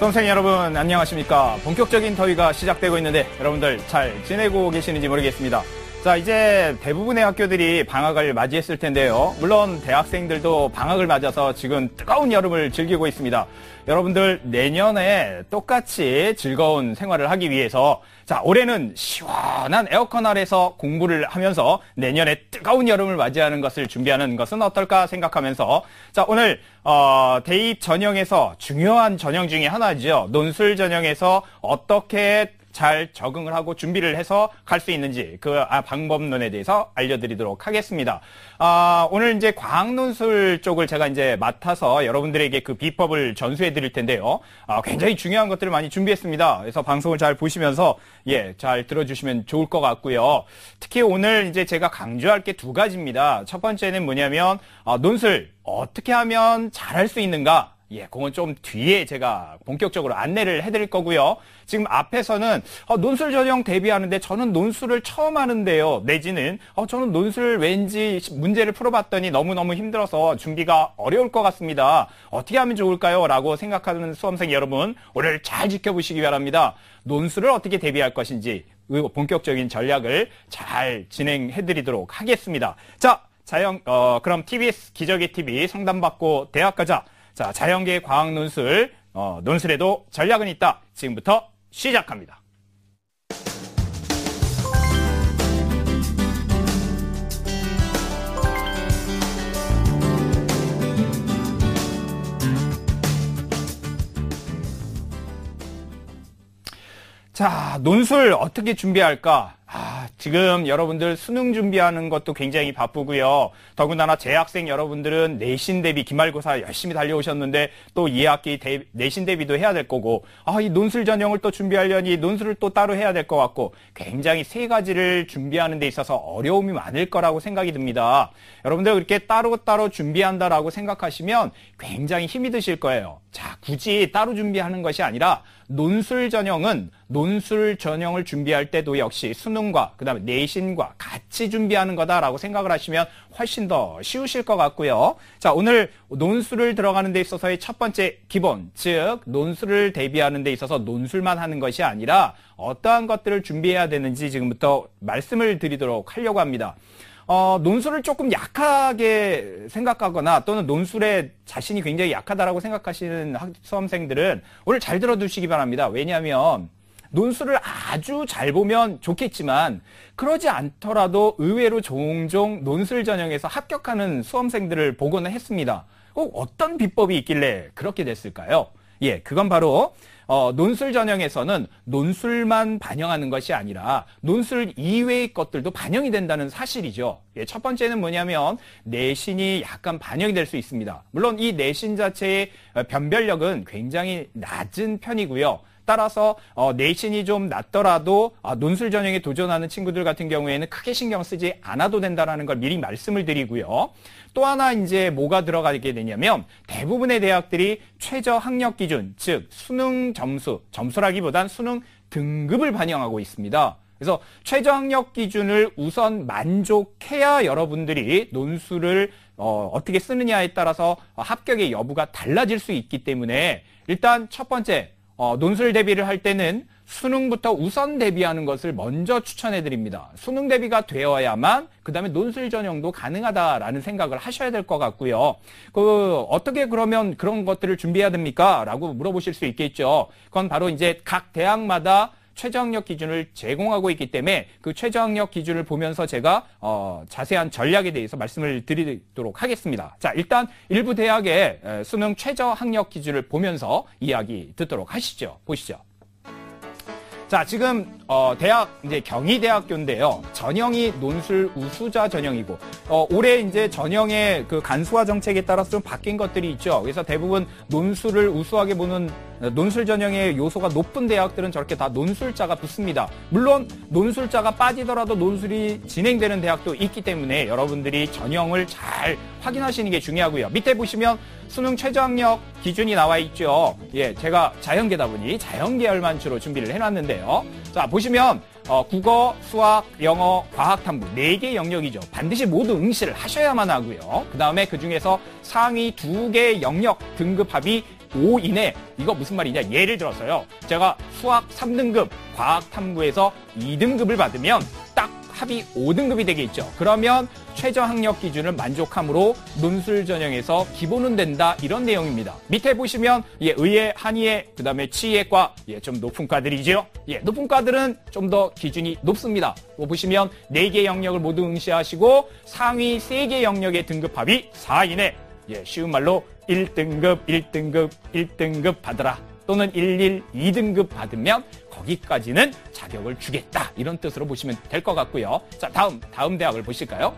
수험생 여러분 안녕하십니까. 본격적인 더위가 시작되고 있는데 여러분들 잘 지내고 계시는지 모르겠습니다. 자, 이제 대부분의 학교들이 방학을 맞이했을 텐데요. 물론 대학생들도 방학을 맞아서 지금 뜨거운 여름을 즐기고 있습니다. 여러분들 내년에 똑같이 즐거운 생활을 하기 위해서 자, 올해는 시원한 에어컨 아래서 공부를 하면서 내년에 뜨거운 여름을 맞이하는 것을 준비하는 것은 어떨까 생각하면서 자, 오늘 대입 전형에서 중요한 전형 중에 하나죠. 논술 전형에서 어떻게 잘 적응을 하고 준비를 해서 갈 수 있는지 그 방법론에 대해서 알려드리도록 하겠습니다. 오늘 이제 과학논술 쪽을 제가 이제 맡아서 여러분들에게 그 비법을 전수해 드릴 텐데요. 굉장히 중요한 것들을 많이 준비했습니다. 그래서 방송을 잘 보시면서 잘 들어주시면 좋을 것 같고요. 특히 오늘 이제 제가 강조할 게 두 가지입니다. 첫 번째는 뭐냐면 논술 어떻게 하면 잘할 수 있는가? 그건 좀 뒤에 제가 본격적으로 안내를 해드릴 거고요. 지금 앞에서는 논술 전형 대비하는데 저는 논술을 처음 하는데요. 내지는 저는 논술 왠지 문제를 풀어봤더니 너무너무 힘들어서 준비가 어려울 것 같습니다. 어떻게 하면 좋을까요? 라고 생각하는 수험생 여러분, 오늘 잘 지켜보시기 바랍니다. 논술을 어떻게 대비할 것인지 본격적인 전략을 잘 진행해드리도록 하겠습니다. 자, 그럼 TBS 기적의 TV 상담받고 대학 가자. 자, 자연계 과학 논술, 논술에도 전략은 있다. 지금부터 시작합니다. 자, 논술 어떻게 준비할까? 지금 여러분들 수능 준비하는 것도 굉장히 바쁘고요. 더군다나 재학생 여러분들은 내신 대비 기말고사 열심히 달려오셨는데 또 2학기 내신 대비도 해야 될 거고 이 논술 전형을 또 준비하려니 논술을 또 따로 해야 될 것 같고 굉장히 세 가지를 준비하는 데 있어서 어려움이 많을 거라고 생각이 듭니다. 여러분들 그렇게 따로따로 준비한다라고 생각하시면 굉장히 힘이 드실 거예요. 자, 굳이 따로 준비하는 것이 아니라 논술 전형을 준비할 때도 역시 수능과 그다음에 내신과 같이 준비하는 거다라고 생각을 하시면 훨씬 더 쉬우실 것 같고요. 자, 오늘 논술을 들어가는 데 있어서의 첫 번째 기본, 즉 논술을 대비하는 데 있어서 논술만 하는 것이 아니라 어떠한 것들을 준비해야 되는지 지금부터 말씀을 드리도록 하려고 합니다. 논술을 조금 약하게 생각하거나 또는 논술에 자신이 굉장히 약하다라고 생각하시는 수험생들은 오늘 잘 들어두시기 바랍니다. 왜냐하면 논술을 아주 잘 보면 좋겠지만 그러지 않더라도 의외로 종종 논술 전형에서 합격하는 수험생들을 보고는 했습니다. 어떤 비법이 있길래 그렇게 됐을까요? 그건 바로 논술 전형에서는 논술만 반영하는 것이 아니라 논술 이외의 것들도 반영이 된다는 사실이죠. 첫 번째는 뭐냐면 내신이 약간 반영이 될 수 있습니다. 물론 이 내신 자체의 변별력은 굉장히 낮은 편이고요. 따라서 내신이 좀 낮더라도 논술 전형에 도전하는 친구들 같은 경우에는 크게 신경 쓰지 않아도 된다는 걸 미리 말씀을 드리고요. 또 하나 이제 뭐가 들어가게 되냐면 대부분의 대학들이 최저 학력 기준, 즉 수능 점수라기보단 수능 등급을 반영하고 있습니다. 그래서 최저 학력 기준을 우선 만족해야 여러분들이 논술을 어떻게 쓰느냐에 따라서 합격의 여부가 달라질 수 있기 때문에 일단 첫 번째 논술 대비를 할 때는 수능부터 우선 대비하는 것을 먼저 추천해 드립니다. 수능 대비가 되어야만 그 다음에 논술 전형도 가능하다라는 생각을 하셔야 될 것 같고요. 어떻게 그러면 그런 것들을 준비해야 됩니까? 라고 물어보실 수 있겠죠. 그건 바로 이제 각 대학마다 최저학력 기준을 제공하고 있기 때문에 그 최저학력 기준을 보면서 제가 자세한 전략에 대해서 말씀을 드리도록 하겠습니다. 자, 일단 일부 대학의 수능 최저학력 기준을 보면서 이야기 듣도록 하시죠. 보시죠. 자, 지금 대학 이제 경희대학교인데요. 전형이 논술 우수자 전형이고 올해 이제 전형의 그 간소화 정책에 따라서 좀 바뀐 것들이 있죠. 그래서 대부분 논술을 우수하게 보는 논술 전형의 요소가 높은 대학들은 저렇게 다 논술자가 붙습니다. 물론 논술자가 빠지더라도 논술이 진행되는 대학도 있기 때문에 여러분들이 전형을 잘 확인하시는 게 중요하고요. 밑에 보시면 수능 최저학력 기준이 나와 있죠. 제가 자연계다 보니 자연계열만 주로 준비를 해놨는데요. 자, 보시면 국어, 수학, 영어, 과학, 탐구 4개 영역이죠. 반드시 모두 응시를 하셔야만 하고요. 그 다음에 그 중에서 상위 2개 영역 등급 합이 5 이내. 이거 무슨 말이냐? 예를 들어서요. 제가 수학 3등급, 과학 탐구에서 2등급을 받으면 딱 합이 5등급이 되겠죠. 그러면 최저 학력 기준을 만족함으로 논술 전형에서 기본은 된다. 이런 내용입니다. 밑에 보시면 의예, 한의예, 그다음에 치의과 좀 높은 과들이죠. 높은 과들은 좀 더 기준이 높습니다. 보시면 4개 영역을 모두 응시하시고 상위 3개 영역의 등급 합이 4 이내. 쉬운 말로 1등급, 1등급, 1등급 받으라. 또는 11, 2등급 받으면 거기까지는 자격을 주겠다. 이런 뜻으로 보시면 될 것 같고요. 자, 다음 대학을 보실까요?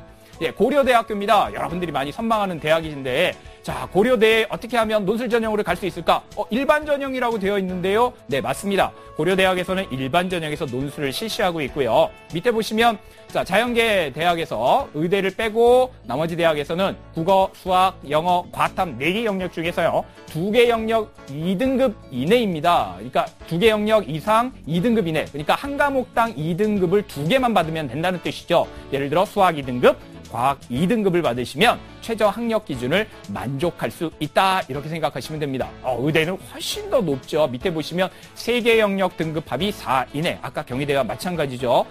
고려대학교입니다. 여러분들이 많이 선망하는 대학인데, 자, 고려대에 어떻게 하면 논술 전형으로 갈 수 있을까? 일반 전형이라고 되어 있는데요. 네, 맞습니다. 고려대학에서는 일반 전형에서 논술을 실시하고 있고요. 밑에 보시면, 자, 자연계 대학에서 의대를 빼고 나머지 대학에서는 국어, 수학, 영어, 과탐 4개 영역 중에서요. 2개 영역 2등급 이내입니다. 그러니까 2개 영역 이상 2등급 이내. 그러니까 한 과목당 2등급을 2개만 받으면 된다는 뜻이죠. 예를 들어 수학 2등급, 과학 2등급을 받으시면 최저 학력 기준을 만족할 수 있다. 이렇게 생각하시면 됩니다. 의대는 훨씬 더 높죠. 밑에 보시면 3개 영역 등급 합이 4 이내. 아까 경희대와 마찬가지죠.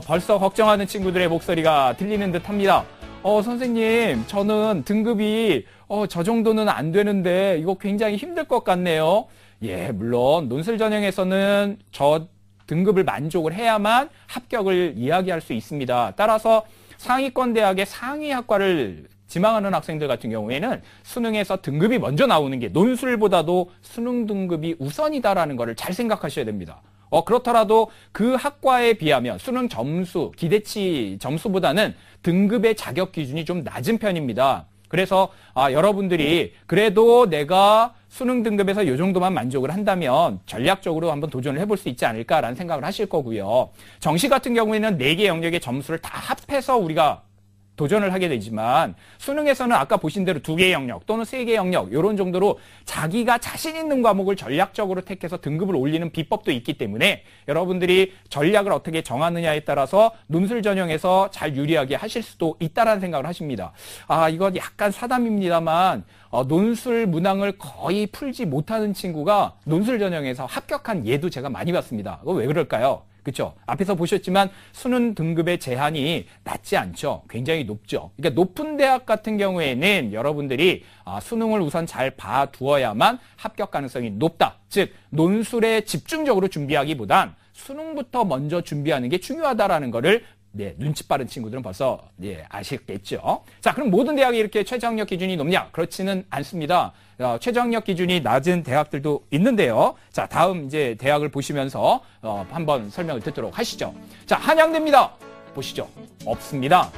벌써 걱정하는 친구들의 목소리가 들리는 듯 합니다. 선생님, 저는 등급이 저 정도는 안 되는데 이거 굉장히 힘들 것 같네요. 물론 논술 전형에서는 저 등급을 만족을 해야만 합격을 이야기할 수 있습니다. 따라서 상위권 대학의 상위 학과를 지망하는 학생들 같은 경우에는 수능에서 등급이 먼저 나오는 게 논술보다도 수능 등급이 우선이다라는 것을 잘 생각하셔야 됩니다. 그렇더라도 그 학과에 비하면 수능 점수, 기대치 점수보다는 등급의 자격 기준이 좀 낮은 편입니다. 그래서 여러분들이 그래도 내가 수능 등급에서 이 정도만 만족을 한다면 전략적으로 한번 도전을 해볼 수 있지 않을까라는 생각을 하실 거고요. 정시 같은 경우에는 4개 영역의 점수를 다 합해서 우리가 도전을 하게 되지만 수능에서는 아까 보신 대로 2개 영역 또는 3개 영역 이런 정도로 자기가 자신 있는 과목을 전략적으로 택해서 등급을 올리는 비법도 있기 때문에 여러분들이 전략을 어떻게 정하느냐에 따라서 논술 전형에서 잘 유리하게 하실 수도 있다라는 생각을 하십니다. 이건 약간 사담입니다만 논술 문항을 거의 풀지 못하는 친구가 논술 전형에서 합격한 예도 제가 많이 봤습니다. 그거 왜 그럴까요? 그렇죠? 앞에서 보셨지만 수능 등급의 제한이 낮지 않죠. 굉장히 높죠. 그러니까 높은 대학 같은 경우에는 여러분들이 수능을 우선 잘 봐두어야만 합격 가능성이 높다. 즉 논술에 집중적으로 준비하기보단 수능부터 먼저 준비하는 게 중요하다라는 거를 눈치 빠른 친구들은 벌써 아시겠죠. 자, 그럼 모든 대학이 이렇게 최저학력 기준이 높냐? 그렇지는 않습니다. 최저학력 기준이 낮은 대학들도 있는데요. 자, 다음 이제 대학을 보시면서 한번 설명을 듣도록 하시죠. 자, 한양대입니다. 보시죠. 없습니다.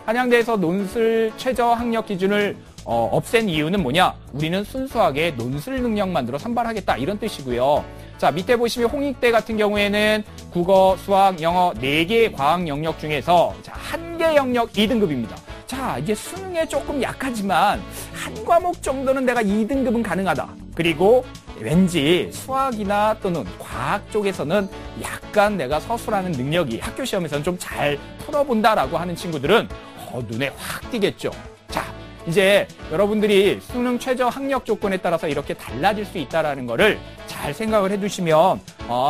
한양대에서 논술 최저학력 기준을 없앤 이유는 뭐냐? 우리는 순수하게 논술 능력만으로 선발하겠다 이런 뜻이고요. 자, 밑에 보시면 홍익대 같은 경우에는 국어, 수학, 영어 4개의 과학 영역 중에서 1개 영역 2등급입니다. 자, 이게 수능에 조금 약하지만 한 과목 정도는 내가 2등급은 가능하다. 그리고 왠지 수학이나 또는 과학 쪽에서는 약간 내가 서술하는 능력이 학교 시험에서는 좀 잘 풀어본다라고 하는 친구들은 눈에 확 띄겠죠. 자, 이제 여러분들이 수능 최저 학력 조건에 따라서 이렇게 달라질 수 있다는 거를 잘 생각을 해두시면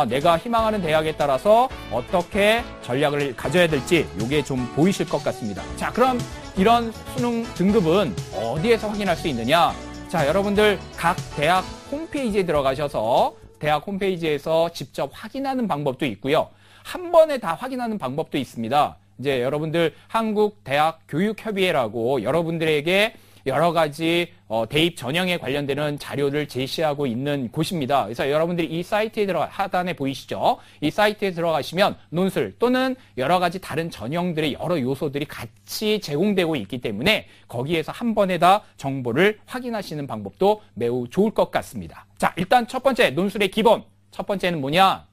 내가 희망하는 대학에 따라서 어떻게 전략을 가져야 될지 이게 좀 보이실 것 같습니다. 자, 그럼 이런 수능 등급은 어디에서 확인할 수 있느냐? 자, 여러분들 각 대학 홈페이지에 들어가셔서 대학 홈페이지에서 직접 확인하는 방법도 있고요. 한 번에 다 확인하는 방법도 있습니다. 이제 여러분들 한국대학교육협의회라고 여러분들에게 여러 가지 대입 전형에 관련되는 자료를 제시하고 있는 곳입니다. 그래서 여러분들이 이 사이트에 하단에 보이시죠? 이 사이트에 들어가시면 논술 또는 여러 가지 다른 전형들의 여러 요소들이 같이 제공되고 있기 때문에 거기에서 한 번에 다 정보를 확인하시는 방법도 매우 좋을 것 같습니다. 자, 일단 첫 번째 논술의 기본. 첫 번째는 뭐냐?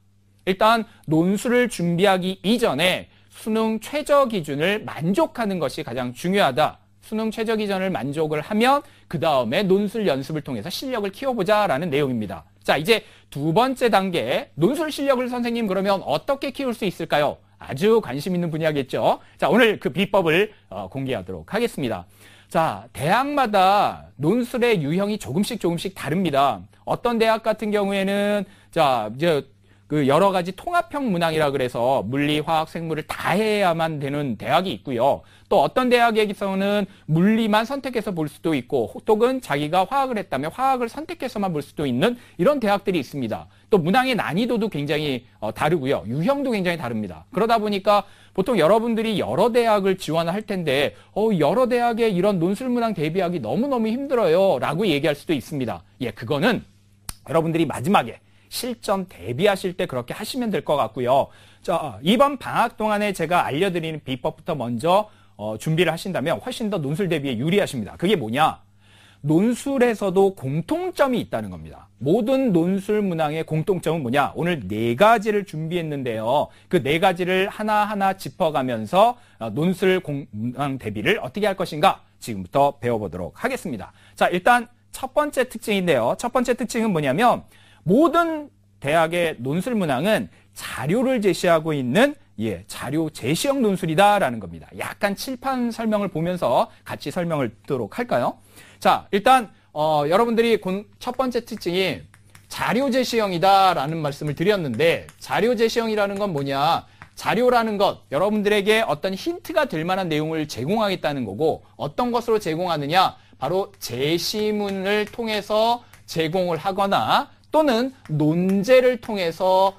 일단 논술을 준비하기 이전에 수능 최저 기준을 만족하는 것이 가장 중요하다. 수능 최저 기준을 만족을 하면 그 다음에 논술 연습을 통해서 실력을 키워보자라는 내용입니다. 자, 이제 두 번째 단계 논술 실력을 선생님 그러면 어떻게 키울 수 있을까요? 아주 관심 있는 분야겠죠. 자, 오늘 그 비법을 공개하도록 하겠습니다. 자, 대학마다 논술의 유형이 조금씩 다릅니다. 어떤 대학 같은 경우에는 자, 이제 그 여러 가지 통합형 문항이라 그래서 물리, 화학, 생물을 다 해야만 되는 대학이 있고요. 또 어떤 대학에서는 물리만 선택해서 볼 수도 있고, 혹은 자기가 화학을 했다면 화학을 선택해서만 볼 수도 있는 이런 대학들이 있습니다. 또 문항의 난이도도 굉장히 다르고요. 유형도 굉장히 다릅니다. 그러다 보니까 보통 여러분들이 여러 대학을 지원할 텐데 여러 대학에 이런 논술 문항 대비하기 너무너무 힘들어요 라고 얘기할 수도 있습니다. 예, 그거는 여러분들이 마지막에 실전 대비하실 때 그렇게 하시면 될 것 같고요. 자, 이번 방학 동안에 제가 알려드리는 비법부터 먼저 준비를 하신다면 훨씬 더 논술 대비에 유리하십니다. 그게 뭐냐? 논술에서도 공통점이 있다는 겁니다. 모든 논술 문항의 공통점은 뭐냐? 오늘 4가지를 준비했는데요. 그 4가지를 하나하나 짚어가면서 논술 문항 대비를 어떻게 할 것인가? 지금부터 배워보도록 하겠습니다. 자, 일단 첫 번째 특징인데요. 첫 번째 특징은 뭐냐면 모든 대학의 논술 문항은 자료를 제시하고 있는 자료 제시형 논술이다라는 겁니다. 약간 칠판 설명을 보면서 같이 설명을 듣도록 할까요? 자, 일단 여러분들이 첫 번째 특징이 자료 제시형이다라는 말씀을 드렸는데 자료 제시형이라는 건 뭐냐? 자료라는 것, 여러분들에게 어떤 힌트가 될 만한 내용을 제공하겠다는 거고 어떤 것으로 제공하느냐? 바로 제시문을 통해서 제공을 하거나 또는 논제를 통해서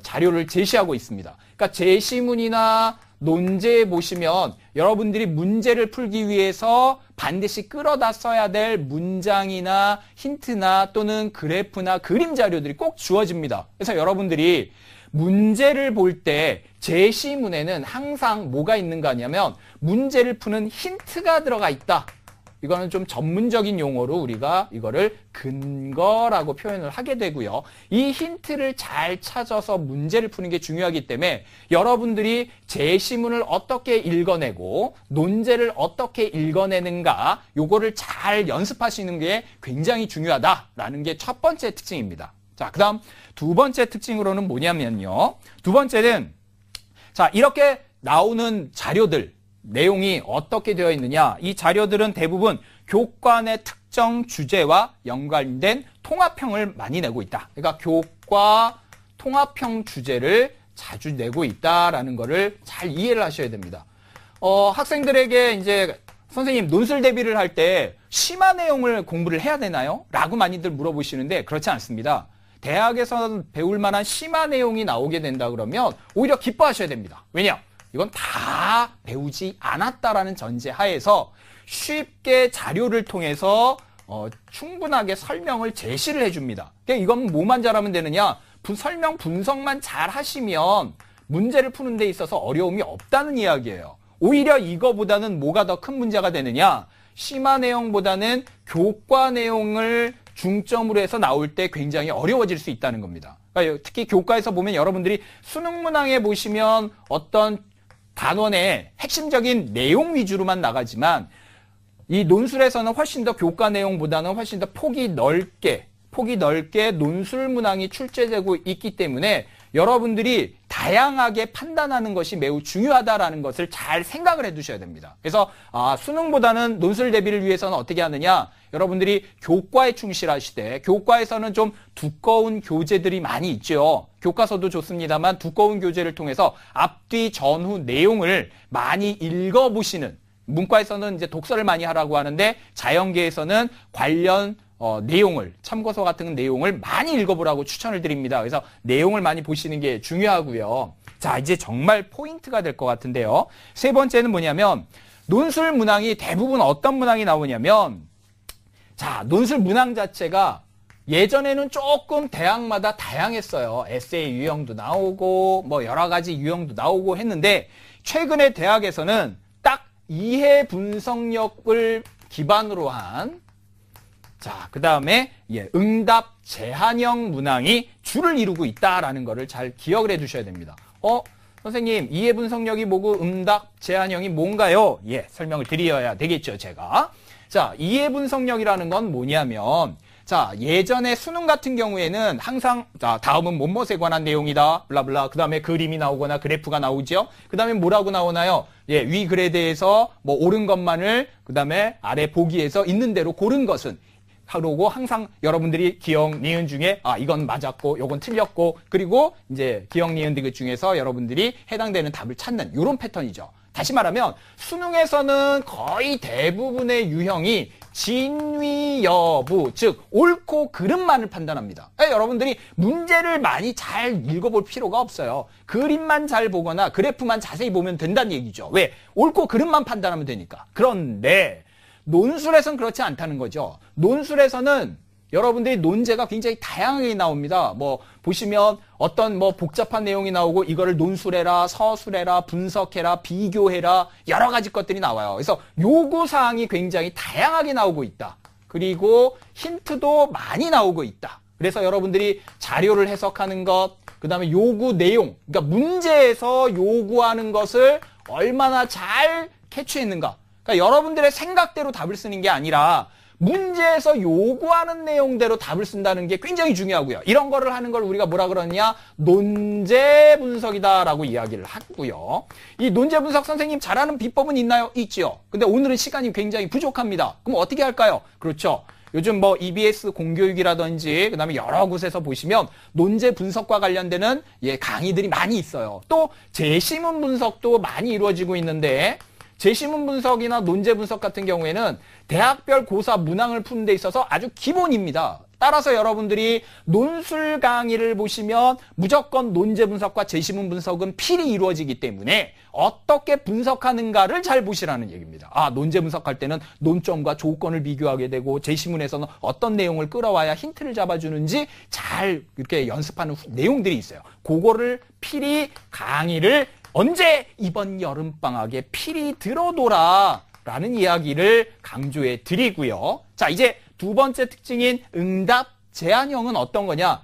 자료를 제시하고 있습니다. 그러니까 제시문이나 논제에 보시면 여러분들이 문제를 풀기 위해서 반드시 끌어다 써야 될 문장이나 힌트나 또는 그래프나 그림 자료들이 꼭 주어집니다. 그래서 여러분들이 문제를 볼 때 제시문에는 항상 뭐가 있는가 하냐면 문제를 푸는 힌트가 들어가 있다. 이거는 좀 전문적인 용어로 우리가 이거를 근거라고 표현을 하게 되고요. 이 힌트를 잘 찾아서 문제를 푸는 게 중요하기 때문에 여러분들이 제시문을 어떻게 읽어내고 논제를 어떻게 읽어내는가 요거를 잘 연습하시는 게 굉장히 중요하다라는 게 첫 번째 특징입니다. 자, 그 다음 두 번째 특징으로는 뭐냐면요. 두 번째는 자, 이렇게 나오는 자료들 내용이 어떻게 되어 있느냐. 이 자료들은 대부분 교과의 특정 주제와 연관된 통합형을 많이 내고 있다. 그러니까 교과 통합형 주제를 자주 내고 있다라는 거를 잘 이해를 하셔야 됩니다. 학생들에게 이제 선생님 논술 대비를 할 때 심화 내용을 공부를 해야 되나요? 라고 많이들 물어보시는데 그렇지 않습니다. 대학에서 배울 만한 심화 내용이 나오게 된다 그러면 오히려 기뻐하셔야 됩니다. 왜냐? 이건 다 배우지 않았다라는 전제 하에서 쉽게 자료를 통해서 충분하게 설명을 제시를 해줍니다. 그러니까 이건 뭐만 잘하면 되느냐? 설명 분석만 잘 하시면 문제를 푸는 데 있어서 어려움이 없다는 이야기예요. 오히려 이거보다는 뭐가 더 큰 문제가 되느냐? 심화 내용보다는 교과 내용을 중점으로 해서 나올 때 굉장히 어려워질 수 있다는 겁니다. 그러니까 특히 교과에서 보면 여러분들이 수능 문항에 보시면 어떤 단원의 핵심적인 내용 위주로만 나가지만 이 논술에서는 훨씬 더 교과 내용보다는 훨씬 더 폭이 넓게 논술 문항이 출제되고 있기 때문에 여러분들이 다양하게 판단하는 것이 매우 중요하다라는 것을 잘 생각을 해두셔야 됩니다. 그래서 수능보다는 논술 대비를 위해서는 어떻게 하느냐? 여러분들이 교과에 충실하시되 교과에서는 좀 두꺼운 교재들이 많이 있죠. 교과서도 좋습니다만 두꺼운 교재를 통해서 앞뒤 전후 내용을 많이 읽어보시는 문과에서는 이제 독서를 많이 하라고 하는데 자연계에서는 관련 내용을 참고서 같은 내용을 많이 읽어보라고 추천을 드립니다. 그래서 내용을 많이 보시는 게 중요하고요. 자, 이제 정말 포인트가 될 것 같은데요. 세 번째는 뭐냐면 논술 문항이 대부분 어떤 문항이 나오냐면 자, 논술 문항 자체가 예전에는 조금 대학마다 다양했어요. 에세이 유형도 나오고 뭐 여러 가지 유형도 나오고 했는데 최근에 대학에서는 딱 이해 분석력을 기반으로 한 그 다음에 응답 제한형 문항이 주를 이루고 있다라는 거를 잘 기억을 해 두셔야 됩니다. 선생님 이해 분석력이 뭐고 응답 제한형이 뭔가요? 설명을 드려야 되겠죠, 제가. 자, 이해 분석력이라는 건 뭐냐면 자, 예전에 수능 같은 경우에는 항상 자, 다음은 뭐뭐에 관한 내용이다. 블라블라. 그다음에 그림이 나오거나 그래프가 나오죠. 그다음에 뭐라고 나오나요? 예, 위 글에 대해서 뭐 옳은 것만을 그다음에 아래 보기에서 있는 대로 고른 것은 하고 항상 여러분들이 기억, 니은 중에 이건 맞았고 요건 틀렸고 그리고 이제 기억, 니은 디귿 중에서 여러분들이 해당되는 답을 찾는 이런 패턴이죠. 다시 말하면 수능에서는 거의 대부분의 유형이 진위 여부, 즉 옳고 그름만을 판단합니다. 여러분들이 문제를 많이 잘 읽어볼 필요가 없어요. 그림만 잘 보거나 그래프만 자세히 보면 된다는 얘기죠. 왜? 옳고 그름만 판단하면 되니까. 그런데 논술에서는 그렇지 않다는 거죠. 논술에서는 여러분들이 논제가 굉장히 다양하게 나옵니다. 뭐 보시면 어떤 뭐 복잡한 내용이 나오고 이거를 논술해라, 서술해라, 분석해라, 비교해라 여러 가지 것들이 나와요. 그래서 요구사항이 굉장히 다양하게 나오고 있다. 그리고 힌트도 많이 나오고 있다. 그래서 여러분들이 자료를 해석하는 것, 그 다음에 요구 내용, 그러니까 문제에서 요구하는 것을 얼마나 잘 캐치했는가. 그러니까 여러분들의 생각대로 답을 쓰는 게 아니라 문제에서 요구하는 내용대로 답을 쓴다는 게 굉장히 중요하고요. 이런 거를 하는 걸 우리가 뭐라 그러느냐? 논제 분석이다라고 이야기를 하고요. 이 논제 분석 선생님 잘하는 비법은 있나요? 있지요. 근데 오늘은 시간이 굉장히 부족합니다. 그럼 어떻게 할까요? 그렇죠. 요즘 뭐 EBS 공교육이라든지 그다음에 여러 곳에서 보시면 논제 분석과 관련되는 강의들이 많이 있어요. 또 제시문 분석도 많이 이루어지고 있는데 제시문 분석이나 논제 분석 같은 경우에는 대학별 고사 문항을 푸는 데 있어서 아주 기본입니다. 따라서 여러분들이 논술 강의를 보시면 무조건 논제 분석과 제시문 분석은 필히 이루어지기 때문에 어떻게 분석하는가를 잘 보시라는 얘기입니다. 논제 분석할 때는 논점과 조건을 비교하게 되고 제시문에서는 어떤 내용을 끌어와야 힌트를 잡아주는지 잘 이렇게 연습하는 내용들이 있어요. 그거를 필히 강의를 언제? 이번 여름방학에 필히 들어둬라 라는 이야기를 강조해 드리고요. 자, 이제 두 번째 특징인 응답 제한형은 어떤 거냐?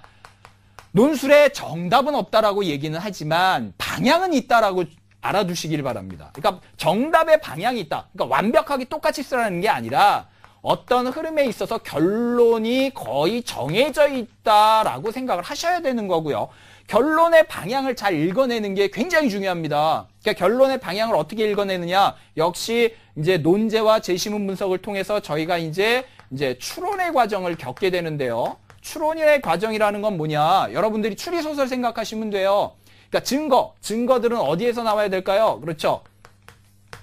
논술에 정답은 없다라고 얘기는 하지만 방향은 있다라고 알아두시길 바랍니다. 그러니까 정답의 방향이 있다. 그러니까 완벽하게 똑같이 쓰라는 게 아니라 어떤 흐름에 있어서 결론이 거의 정해져 있다라고 생각을 하셔야 되는 거고요. 결론의 방향을 잘 읽어내는 게 굉장히 중요합니다. 그러니까 결론의 방향을 어떻게 읽어내느냐? 역시 이제 논제와 제시문 분석을 통해서 저희가 이제 추론의 과정을 겪게 되는데요. 추론의 과정이라는 건 뭐냐? 여러분들이 추리소설 생각하시면 돼요. 그러니까 증거들은 어디에서 나와야 될까요? 그렇죠.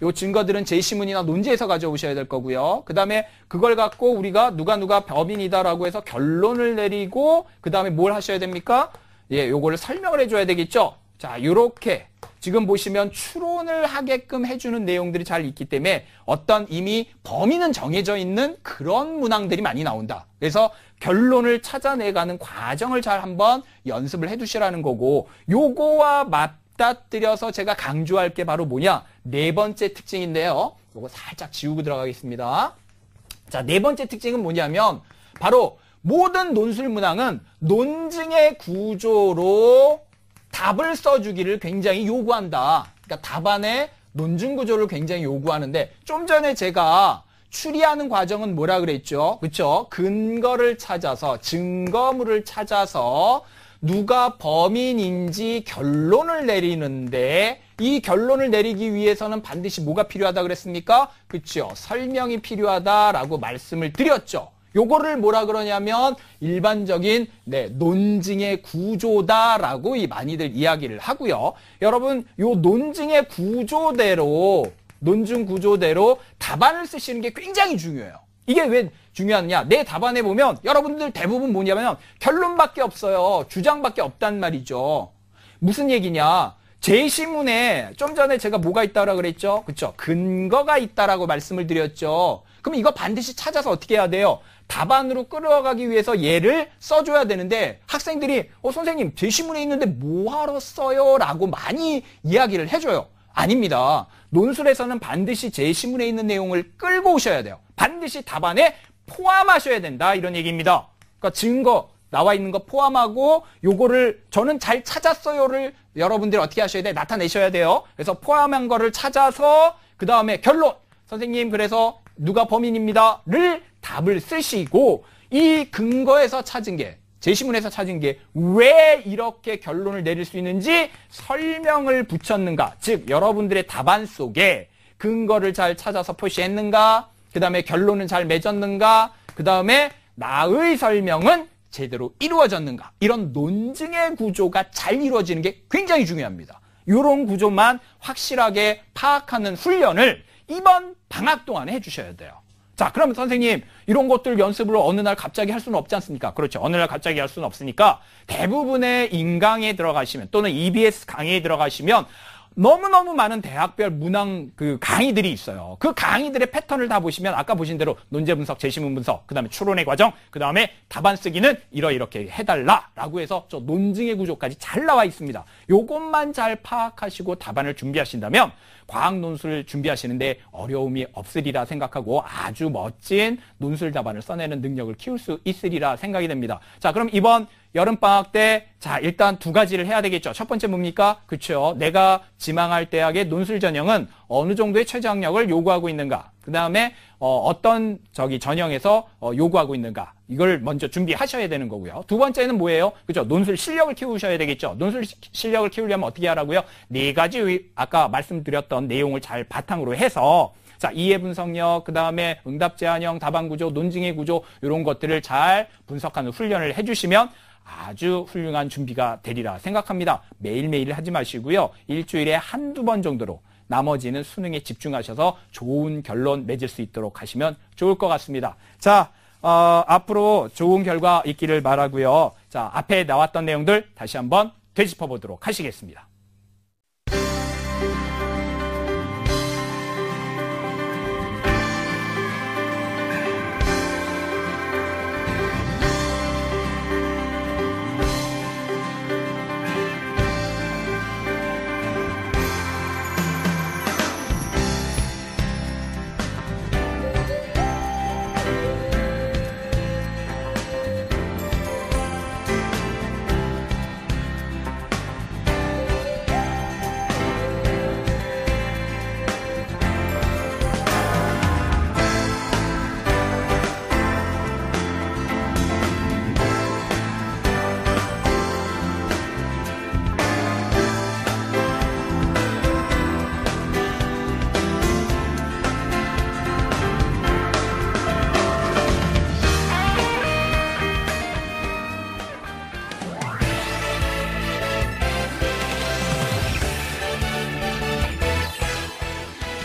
요 증거들은 제시문이나 논제에서 가져오셔야 될 거고요. 그 다음에 그걸 갖고 우리가 누가 범인이다라고 해서 결론을 내리고 그 다음에 뭘 하셔야 됩니까? 요거를 설명을 해줘야 되겠죠? 자, 요렇게 지금 보시면 추론을 하게끔 해주는 내용들이 잘 있기 때문에 어떤 이미 범인은 정해져 있는 그런 문항들이 많이 나온다. 그래서 결론을 찾아내가는 과정을 잘 한번 연습을 해두시라는 거고 요거와 맞닥뜨려서 제가 강조할 게 바로 뭐냐? 네 번째 특징인데요. 요거 살짝 지우고 들어가겠습니다. 자, 네 번째 특징은 뭐냐면 바로 모든 논술 문항은 논증의 구조로 답을 써주기를 굉장히 요구한다. 그러니까 답안에 논증 구조를 굉장히 요구하는데 좀 전에 제가 추리하는 과정은 뭐라 그랬죠? 그렇죠? 근거를 찾아서 증거물을 찾아서 누가 범인인지 결론을 내리는데 이 결론을 내리기 위해서는 반드시 뭐가 필요하다 그랬습니까? 그렇죠? 설명이 필요하다라고 말씀을 드렸죠. 요거를 뭐라 그러냐면 일반적인 논증의 구조다라고 많이들 이야기를 하고요. 여러분 요 논증의 구조대로 논증 구조대로 답안을 쓰시는 게 굉장히 중요해요. 이게 왜 중요하느냐? 내 답안에 보면 여러분들 대부분 뭐냐면 결론밖에 없어요. 주장밖에 없단 말이죠. 무슨 얘기냐? 제시문에 좀 전에 제가 뭐가 있다라고 그랬죠? 그렇죠? 근거가 있다라고 말씀을 드렸죠. 그럼 이거 반드시 찾아서 어떻게 해야 돼요? 답안으로 끌어가기 위해서 얘를 써줘야 되는데 학생들이 선생님 제시문에 있는데 뭐하러 써요? 라고 많이 이야기를 해줘요. 아닙니다. 논술에서는 반드시 제시문에 있는 내용을 끌고 오셔야 돼요. 반드시 답안에 포함하셔야 된다. 이런 얘기입니다. 그러니까 증거 나와 있는 거 포함하고 요거를 저는 잘 찾았어요를 여러분들이 어떻게 하셔야 돼? 나타내셔야 돼요. 그래서 포함한 거를 찾아서 그 다음에 결론 선생님 그래서 누가 범인입니다를 답을 쓰시고 이 근거에서 찾은 게, 제시문에서 찾은 게 왜 이렇게 결론을 내릴 수 있는지 설명을 붙였는가. 즉 여러분들의 답안 속에 근거를 잘 찾아서 표시했는가, 그 다음에 결론은 잘 맺었는가, 그 다음에 나의 설명은 제대로 이루어졌는가. 이런 논증의 구조가 잘 이루어지는 게 굉장히 중요합니다. 이런 구조만 확실하게 파악하는 훈련을 이번 방학 동안에 해주셔야 돼요. 자, 그러면 선생님 이런 것들 연습을 어느 날 갑자기 할 수는 없지 않습니까? 그렇죠. 어느 날 갑자기 할 수는 없으니까 대부분의 인강에 들어가시면 또는 EBS 강의에 들어가시면 너무너무 많은 대학별 문항 강의들이 있어요. 그 강의들의 패턴을 다 보시면 아까 보신 대로 논제 분석, 제시문 분석, 그 다음에 추론의 과정, 그 다음에 답안 쓰기는 이렇게 해달라라고 해서 저 논증의 구조까지 잘 나와 있습니다. 요것만 잘 파악하시고 답안을 준비하신다면 과학 논술을 준비하시는데 어려움이 없으리라 생각하고 아주 멋진 논술 답안을 써내는 능력을 키울 수 있으리라 생각이 됩니다. 자, 그럼 이번 여름방학 때, 자, 일단 두 가지를 해야 되겠죠. 첫 번째 뭡니까? 그쵸. 내가 지망할 대학의 논술 전형은 어느 정도의 최저학력을 요구하고 있는가. 그 다음에, 어떤 전형에서 요구하고 있는가. 이걸 먼저 준비하셔야 되는 거고요. 두 번째는 뭐예요? 그죠. 논술 실력을 키우셔야 되겠죠. 논술 실력을 키우려면 어떻게 하라고요? 네 가지 아까 말씀드렸던 내용을 잘 바탕으로 해서 자, 이해 분석력, 그 다음에 응답 제한형, 답안 구조, 논증의 구조 이런 것들을 잘 분석하는 훈련을 해주시면 아주 훌륭한 준비가 되리라 생각합니다. 매일매일 하지 마시고요. 일주일에 한두 번 정도로 나머지는 수능에 집중하셔서 좋은 결론 맺을 수 있도록 하시면 좋을 것 같습니다. 자, 앞으로 좋은 결과 있기를 바라고요. 자, 앞에 나왔던 내용들 다시 한번 되짚어 보도록 하시겠습니다.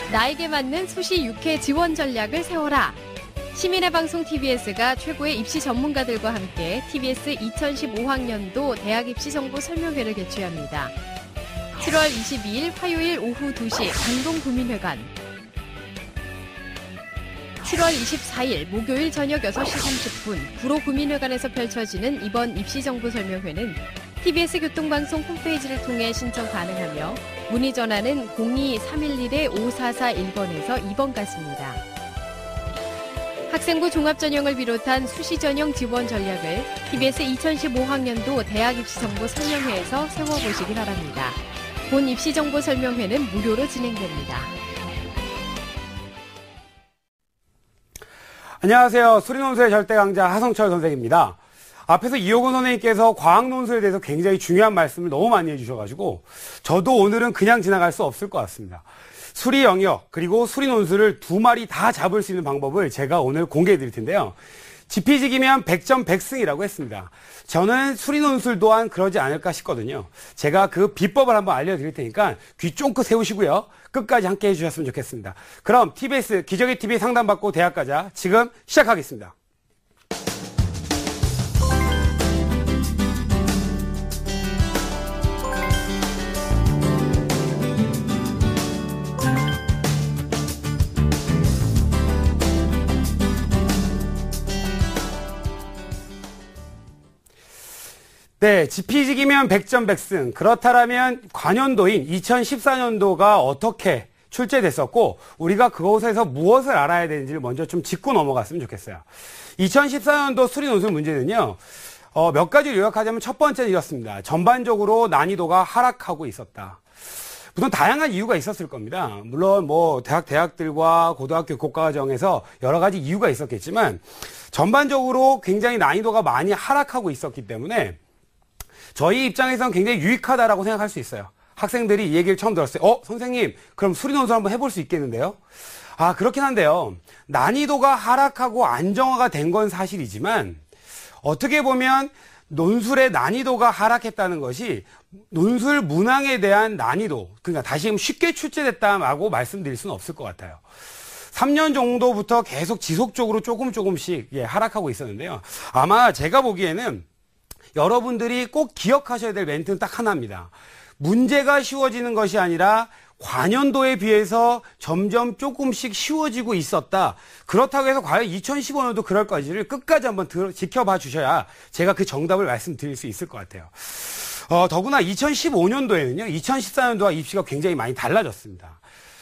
나에게 맞는 수시 6회 지원 전략을 세워라. 시민의 방송 TBS가 최고의 입시 전문가들과 함께 TBS 2015학년도 대학 입시 정보 설명회를 개최합니다. 7월 22일 화요일 오후 2시 강동구민회관, 7월 24일 목요일 저녁 6시 30분 구로구민회관에서 펼쳐지는 이번 입시 정보 설명회는 TBS 교통방송 홈페이지를 통해 신청 가능하며 문의 전화는 02-311-5441번에서 2번까지입니다. 학생부 종합전형을 비롯한 수시전형 지원 전략을 TBS 2015학년도 대학 입시정보 설명회에서 세워보시기 바랍니다. 본 입시정보 설명회는 무료로 진행됩니다. 안녕하세요. 수리논술의 절대강자 하성철 선생입니다. 앞에서 이호근 선생님께서 과학논술에 대해서 굉장히 중요한 말씀을 너무 많이 해주셔가지고 저도 오늘은 그냥 지나갈 수 없을 것 같습니다. 수리 영역 그리고 수리 논술을 두 마리 다 잡을 수 있는 방법을 제가 오늘 공개해 드릴 텐데요. 지피지기면 100점 100승이라고 했습니다. 저는 수리 논술 또한 그러지 않을까 싶거든요. 제가 그 비법을 한번 알려드릴 테니까 귀 쫑긋 세우시고요. 끝까지 함께 해주셨으면 좋겠습니다. 그럼 TBS 기적의 TV 상담받고 대학 가자 지금 시작하겠습니다. 네, 지피지기면 100점 100승. 그렇다면 관연도인 2014년도가 어떻게 출제됐었고 우리가 그곳에서 무엇을 알아야 되는지를 먼저 좀 짚고 넘어갔으면 좋겠어요. 2014년도 수리논술 문제는요. 몇 가지를 요약하자면 첫 번째는 이렇습니다. 전반적으로 난이도가 하락하고 있었다. 우선 다양한 이유가 있었을 겁니다. 물론 뭐 대학들과 고등학교 교과과정에서 여러 가지 이유가 있었겠지만 전반적으로 굉장히 난이도가 많이 하락하고 있었기 때문에 저희 입장에서는 굉장히 유익하다라고 생각할 수 있어요. 학생들이 이 얘기를 처음 들었어요. 선생님, 그럼 수리논술 한번 해볼 수 있겠는데요? 그렇긴 한데요. 난이도가 하락하고 안정화가 된 건 사실이지만 어떻게 보면 논술의 난이도가 하락했다는 것이 논술 문항에 대한 난이도, 그러니까 다시금 쉽게 출제됐다라고 말씀드릴 수는 없을 것 같아요. 3년 정도부터 계속 지속적으로 조금씩 하락하고 있었는데요. 아마 제가 보기에는 여러분들이 꼭 기억하셔야 될 멘트는 딱 하나입니다. 문제가 쉬워지는 것이 아니라 관연도에 비해서 점점 조금씩 쉬워지고 있었다. 그렇다고 해서 과연 2015년도 그럴 것인지를 끝까지 한번 지켜봐 주셔야 제가 그 정답을 말씀드릴 수 있을 것 같아요. 더구나 2015년도에는요, 2014년도와 입시가 굉장히 많이 달라졌습니다.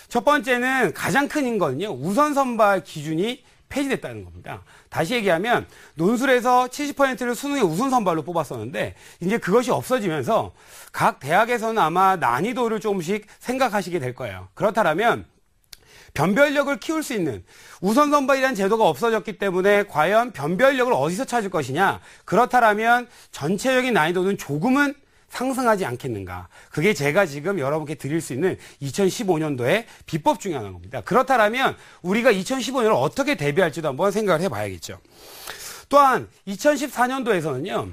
첫 번째는 가장 큰 거는요, 우선 선발 기준이 폐지됐다는 겁니다. 다시 얘기하면 논술에서 70%를 수능의 우선 선발로 뽑았었는데 이제 그것이 없어지면서 각 대학에서는 아마 난이도를 조금씩 생각하시게 될 거예요. 그렇다면 변별력을 키울 수 있는 우선 선발이라는 제도가 없어졌기 때문에 과연 변별력을 어디서 찾을 것이냐? 그렇다면 전체적인 난이도는 조금은 상승하지 않겠는가. 그게 제가 지금 여러분께 드릴 수 있는 2015년도의 비법 중에 하나인 겁니다. 그렇다면 우리가 2015년을 어떻게 대비할지도 한번 생각을 해봐야겠죠. 또한 2014년도에서는요.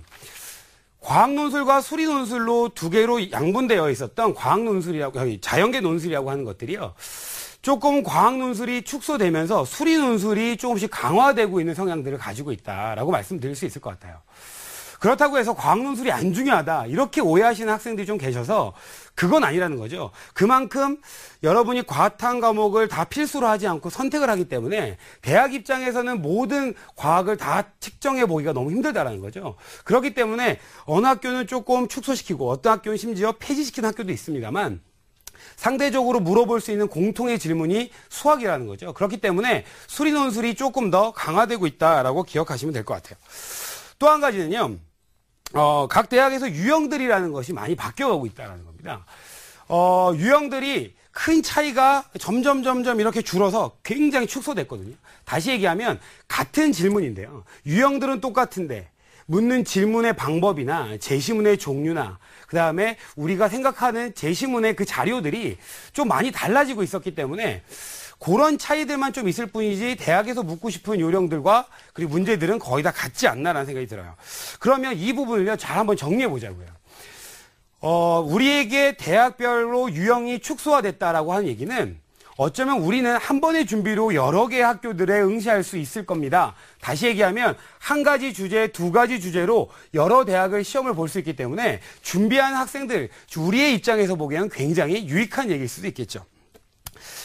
과학논술과 수리논술로 두 개로 양분되어 있었던 과학논술이라고, 자연계 논술이라고 하는 것들이요. 조금 과학논술이 축소되면서 수리논술이 조금씩 강화되고 있는 성향들을 가지고 있다라고 말씀드릴 수 있을 것 같아요. 그렇다고 해서 과학논술이 안 중요하다 이렇게 오해하시는 학생들이 좀 계셔서 그건 아니라는 거죠. 그만큼 여러분이 과탐 과목을 다 필수로 하지 않고 선택을 하기 때문에 대학 입장에서는 모든 과학을 다 측정해 보기가 너무 힘들다라는 거죠. 그렇기 때문에 어느 학교는 조금 축소시키고 어떤 학교는 심지어 폐지시키는 학교도 있습니다만 상대적으로 물어볼 수 있는 공통의 질문이 수학이라는 거죠. 그렇기 때문에 수리논술이 조금 더 강화되고 있다라고 기억하시면 될 것 같아요. 또 한 가지는요. 각 대학에서 유형들이라는 것이 많이 바뀌어가고 있다는 겁니다. 유형들이 큰 차이가 점점 이렇게 줄어서 굉장히 축소됐거든요. 다시 얘기하면 같은 질문인데요. 유형들은 똑같은데 묻는 질문의 방법이나 제시문의 종류나 그 다음에 우리가 생각하는 제시문의 그 자료들이 좀 많이 달라지고 있었기 때문에 그런 차이들만 좀 있을 뿐이지 대학에서 묻고 싶은 요령들과 그리고 문제들은 거의 다 같지 않나라는 생각이 들어요. 그러면 이 부분을요, 잘 한번 정리해 보자고요. 우리에게 대학별로 유형이 축소화됐다라고 하는 얘기는 어쩌면 우리는 한 번의 준비로 여러 개의 학교들에 응시할 수 있을 겁니다. 다시 얘기하면 한 가지 주제, 두 가지 주제로 여러 대학을 시험을 볼 수 있기 때문에 준비한 학생들, 우리의 입장에서 보기에는 굉장히 유익한 얘기일 수도 있겠죠.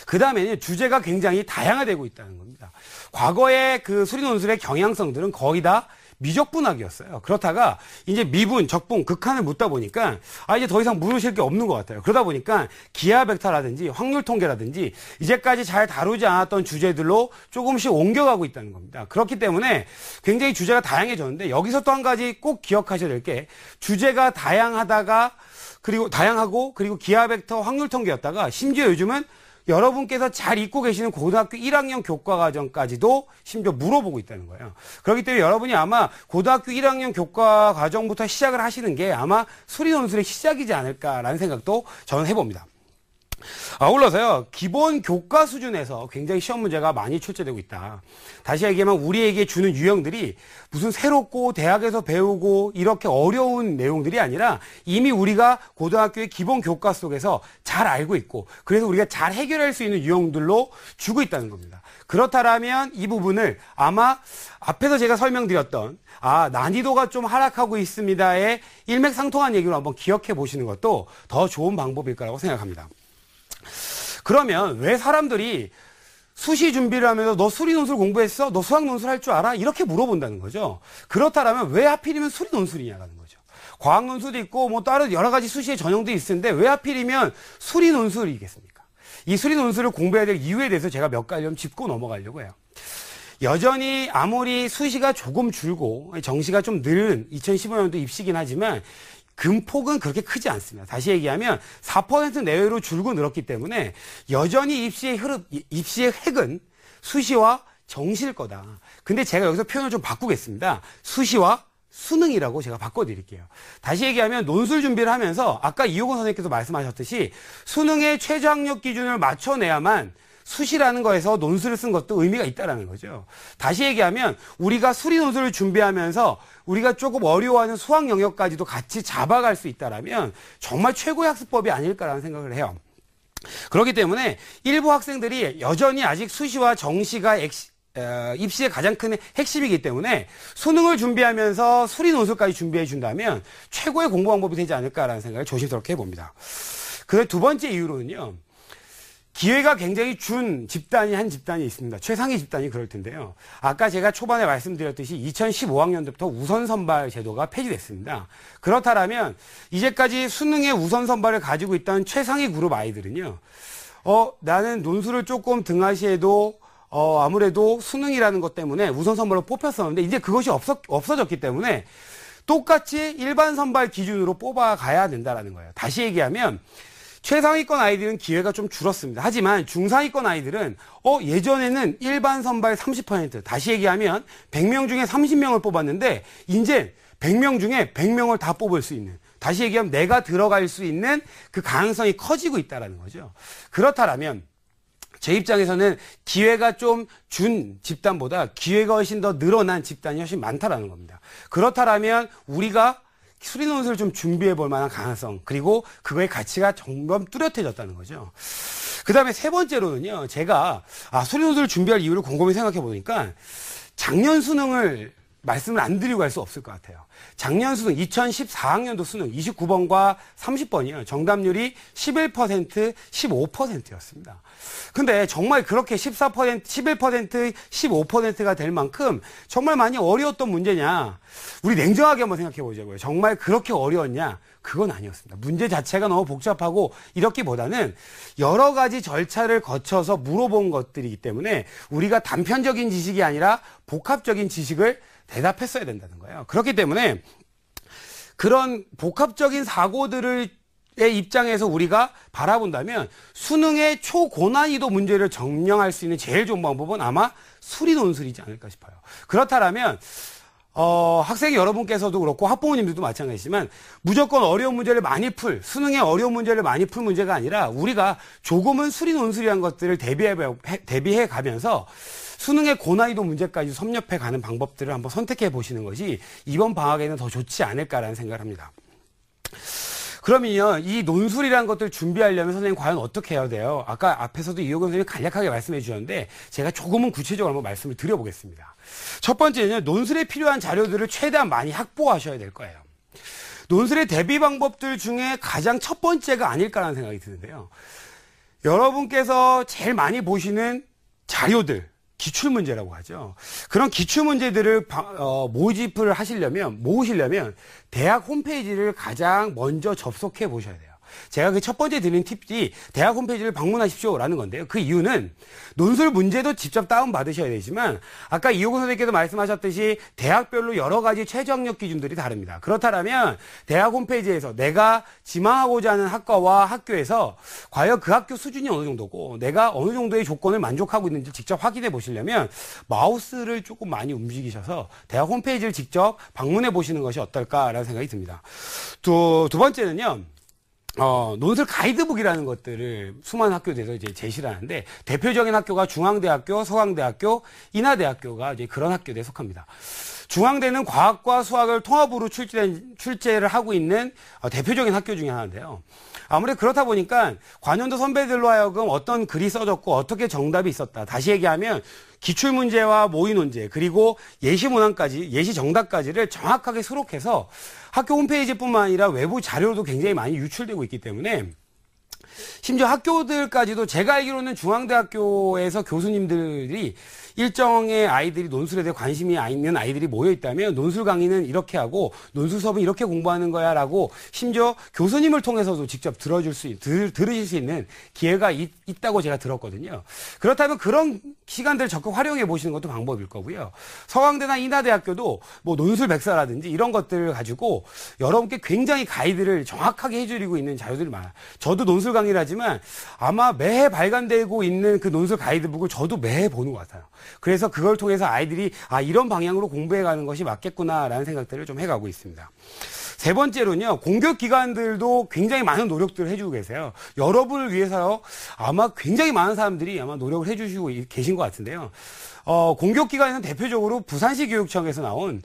그 다음에는 주제가 굉장히 다양화되고 있다는 겁니다. 과거의 그 수리논술의 경향성들은 거의 다 미적분학이었어요. 그렇다가 이제 미분, 적분, 극한을 묻다 보니까 이제 더 이상 물으실 게 없는 것 같아요. 그러다 보니까 기하 벡터라든지 확률 통계라든지 이제까지 잘 다루지 않았던 주제들로 조금씩 옮겨가고 있다는 겁니다. 그렇기 때문에 굉장히 주제가 다양해졌는데 여기서 또 한 가지 꼭 기억하셔야 될 게 주제가 다양하고 그리고 기하 벡터 확률 통계였다가 심지어 요즘은 여러분께서 잘 잊고 계시는 고등학교 1학년 교과과정까지도 심지어 물어보고 있다는 거예요. 그렇기 때문에 여러분이 아마 고등학교 1학년 교과과정부터 시작을 하시는 게 아마 수리논술의 시작이지 않을까라는 생각도 저는 해봅니다. 아울러서요, 기본 교과 수준에서 굉장히 시험 문제가 많이 출제되고 있다. 다시 얘기하면 우리에게 주는 유형들이 무슨 새롭고 대학에서 배우고 이렇게 어려운 내용들이 아니라 이미 우리가 고등학교의 기본 교과 속에서 잘 알고 있고 그래서 우리가 잘 해결할 수 있는 유형들로 주고 있다는 겁니다. 그렇다면 이 부분을 아마 앞에서 제가 설명드렸던 난이도가 좀 하락하고 있습니다의 일맥상통한 얘기로 한번 기억해 보시는 것도 더 좋은 방법일 거라고 생각합니다. 그러면 왜 사람들이 수시 준비를 하면서 너 수리논술 공부했어? 너 수학논술 할 줄 알아? 이렇게 물어본다는 거죠. 그렇다면 왜 하필이면 수리논술이냐라는 거죠. 과학논술도 있고 뭐 다른 여러 가지 수시의 전형도 있을 텐데 왜 하필이면 수리논술이겠습니까? 이 수리논술을 공부해야 될 이유에 대해서 제가 몇 가지 좀 짚고 넘어가려고 해요. 여전히 아무리 수시가 조금 줄고 정시가 좀 늘은 2015년도 입시긴 하지만 금폭은 그렇게 크지 않습니다. 다시 얘기하면 4% 내외로 줄고 늘었기 때문에 여전히 입시의 핵은 수시와 정시일 거다. 근데 제가 여기서 표현을 좀 바꾸겠습니다. 수시와 수능이라고 제가 바꿔드릴게요. 다시 얘기하면 논술 준비를 하면서 아까 이호건 선생님께서 말씀하셨듯이 수능의 최저학력 기준을 맞춰내야만 수시라는 거에서 논술을 쓴 것도 의미가 있다는 거죠. 다시 얘기하면 우리가 수리 논술을 준비하면서 우리가 조금 어려워하는 수학 영역까지도 같이 잡아갈 수 있다면 정말 최고의 학습법이 아닐까라는 생각을 해요. 그렇기 때문에 일부 학생들이 여전히 아직 수시와 정시가 입시의 가장 큰 핵심이기 때문에 수능을 준비하면서 수리 논술까지 준비해 준다면 최고의 공부 방법이 되지 않을까라는 생각을 조심스럽게 해봅니다. 그 두 번째 이유로는요. 기회가 굉장히 준 집단이 한 집단이 있습니다. 최상위 집단이 그럴 텐데요. 아까 제가 초반에 말씀드렸듯이 2015학년도부터 우선 선발 제도가 폐지됐습니다. 그렇다면 이제까지 수능의 우선 선발을 가지고 있던 최상위 그룹 아이들은요. 나는 논술을 조금 등하시해도 아무래도 수능이라는 것 때문에 우선 선발로 뽑혔었는데 이제 그것이 없어졌기 때문에 똑같이 일반 선발 기준으로 뽑아가야 된다는 거예요. 다시 얘기하면 최상위권 아이들은 기회가 좀 줄었습니다. 하지만 중상위권 아이들은 예전에는 일반 선발 30%, 다시 얘기하면 100명 중에 30명을 뽑았는데 이제 100명 중에 100명을 다 뽑을 수 있는, 다시 얘기하면 내가 들어갈 수 있는 그 가능성이 커지고 있다는 거죠. 그렇다면 제 입장에서는 기회가 좀 준 집단보다 기회가 훨씬 더 늘어난 집단이 훨씬 많다라는 겁니다. 그렇다면 우리가 수리 논술을 좀 준비해 볼 만한 가능성, 그리고 그거의 가치가 점점 뚜렷해졌다는 거죠. 그 다음에 세 번째로는요, 제가 수리 논술을 준비할 이유를 곰곰이 생각해 보니까 작년 수능을 말씀을 안 드리고 갈 수 없을 것 같아요. 작년 수능, 2014학년도 수능 29번과 30번이요. 정답률이 11%, 15%였습니다. 근데 정말 그렇게 14%, 11%, 15%가 될 만큼 정말 많이 어려웠던 문제냐? 우리 냉정하게 한번 생각해 보자고요. 정말 그렇게 어려웠냐? 그건 아니었습니다. 문제 자체가 너무 복잡하고 이렇기보다는 여러 가지 절차를 거쳐서 물어본 것들이기 때문에 우리가 단편적인 지식이 아니라 복합적인 지식을 대답했어야 된다는 거예요. 그렇기 때문에 그런 복합적인 사고들의 입장에서 우리가 바라본다면 수능의 초고난이도 문제를 점령할 수 있는 제일 좋은 방법은 아마 수리 논술이지 않을까 싶어요. 그렇다면 학생 여러분께서도 그렇고 학부모님들도 마찬가지지만 무조건 어려운 문제를 많이 수능의 어려운 문제를 많이 풀 문제가 아니라 우리가 조금은 수리 논술이라는 것들을 대비해 가면서 수능의 고난이도 문제까지 섭렵해 가는 방법들을 한번 선택해 보시는 것이 이번 방학에는 더 좋지 않을까라는 생각을 합니다. 그러면요, 이 논술이라는 것들을 준비하려면 선생님 과연 어떻게 해야 돼요? 아까 앞에서도 이호건 선생님이 간략하게 말씀해 주셨는데 제가 조금은 구체적으로 한번 말씀을 드려보겠습니다. 첫 번째는 논술에 필요한 자료들을 최대한 많이 확보하셔야 될 거예요. 논술의 대비 방법들 중에 가장 첫 번째가 아닐까라는 생각이 드는데요. 여러분께서 제일 많이 보시는 자료들, 기출문제라고 하죠. 그런 기출문제들을 모으시려면 대학 홈페이지를 가장 먼저 접속해 보셔야 돼요. 제가 그 첫 번째 드린 팁이 대학 홈페이지를 방문하십시오라는 건데요. 그 이유는 논술 문제도 직접 다운받으셔야 되지만 아까 이호건 선생님께서 말씀하셨듯이 대학별로 여러 가지 최저학력 기준들이 다릅니다. 그렇다면 대학 홈페이지에서 내가 지망하고자 하는 학과와 학교에서 과연 그 학교 수준이 어느 정도고 내가 어느 정도의 조건을 만족하고 있는지 직접 확인해 보시려면 마우스를 조금 많이 움직이셔서 대학 홈페이지를 직접 방문해 보시는 것이 어떨까라는 생각이 듭니다. 두 번째는요. 논술 가이드북이라는 것들을 수많은 학교에서 이제 제시를 하는데 대표적인 학교가 중앙대학교, 서강대학교, 인하대학교가 이제 그런 학교에 속합니다. 중앙대는 과학과 수학을 통합으로 출제를 하고 있는 대표적인 학교 중에 하나인데요. 아무래도 그렇다 보니까 관연도 선배들로 하여금 어떤 글이 써졌고 어떻게 정답이 있었다. 다시 얘기하면 기출문제와 모의논제 그리고 예시문항까지 예시 정답까지를 정확하게 수록해서 학교 홈페이지뿐만 아니라 외부 자료도 굉장히 많이 유출되고 있기 때문에 심지어 학교들까지도 제가 알기로는 중앙대학교에서 교수님들이 일정의 아이들이 논술에 대해 관심이 있는 아이들이 모여 있다면 논술 강의는 이렇게 하고 논술 수업은 이렇게 공부하는 거야라고 심지어 교수님을 통해서도 직접 들으실 수 있는 기회가 있다고 제가 들었거든요. 그렇다면 그런 시간들을 적극 활용해 보시는 것도 방법일 거고요. 서강대나 인하대학교도 뭐 논술 백서라든지 이런 것들을 가지고 여러분께 굉장히 가이드를 정확하게 해드리고 있는 자료들이 많아요. 저도 논술 강의를 하지만 아마 매해 발간되고 있는 그 논술 가이드북을 저도 매해 보는 것 같아요. 그래서 그걸 통해서 아이들이 이런 방향으로 공부해가는 것이 맞겠구나라는 생각들을 좀 해가고 있습니다. 세 번째로는요, 공교기관들도 굉장히 많은 노력들을 해주고 계세요. 여러분을 위해서 아마 굉장히 많은 사람들이 아마 노력을 해주시고 계신 것 같은데요. 공교기관에는 대표적으로 부산시 교육청에서 나온